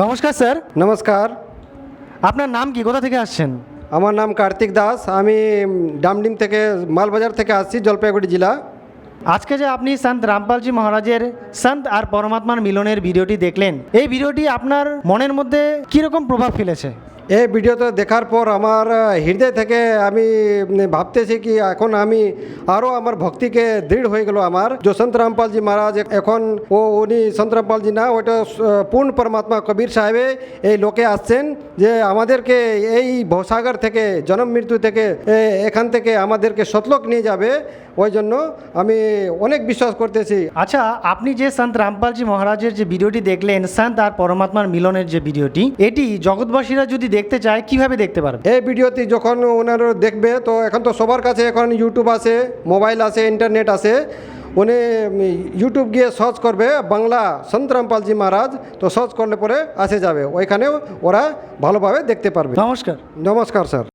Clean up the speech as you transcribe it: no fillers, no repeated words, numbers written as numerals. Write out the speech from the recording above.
নমস্কার স্যার। নমস্কার। আপনার নাম কি, কোথা থেকে আসছেন? আমার নাম কার্তিক দাস। আমি ডামডিম থেকে, মালবাজার থেকে আসছি, জলপাইগুড়ি জেলা। আজকে যে আপনি সন্ত রামপালজি মহারাজের সন্ত আর পরমাত্মার মিলনের ভিডিওটি দেখলেন, এই ভিডিওটি আপনার মনের মধ্যে কীরকম প্রভাব ফেলেছে? এই ভিডিওতে দেখার পর আমার হৃদয় থেকে আমি ভাবতেছি কি এখন আমি আরও আমার ভক্তিকে দৃঢ় হয়ে গেল। আমার যে সন্ত রামপালজি মহারাজ এখন উনি সন্ত রামপালজি না, ওইটা পূর্ণ পরমাত্মা কবির সাহেবে এই লোকে আসছেন যে আমাদেরকে এই ভবসাগর থেকে, জন্ম মৃত্যু থেকে, এখান থেকে আমাদেরকে সতলোক নিয়ে যাবে। ওই জন্য আমি অনেক বিশ্বাস করতেছি। আচ্ছা, আপনি যে সন্ত রামপালজি মহারাজের যে ভিডিওটি দেখলেন, সন্ত আর পরমাত্মার মিলনের যে ভিডিওটি, এটি জগৎবাসীরা যদি দেখতে চায় কিভাবে দেখতে পারবে? এই ভিডিওতে যখন ওনারা দেখবে, তো এখন তো সবার কাছে এখন ইউটিউব আছে, মোবাইল আছে, ইন্টারনেট আছে। উনি ইউটিউব গিয়ে সার্চ করবে বাংলা সন্ত রামপালজি মহারাজ, তো সার্চ করলে পরে আসে যাবে, ওইখানেও ওরা ভালোভাবে দেখতে পারবে। নমস্কার। নমস্কার স্যার।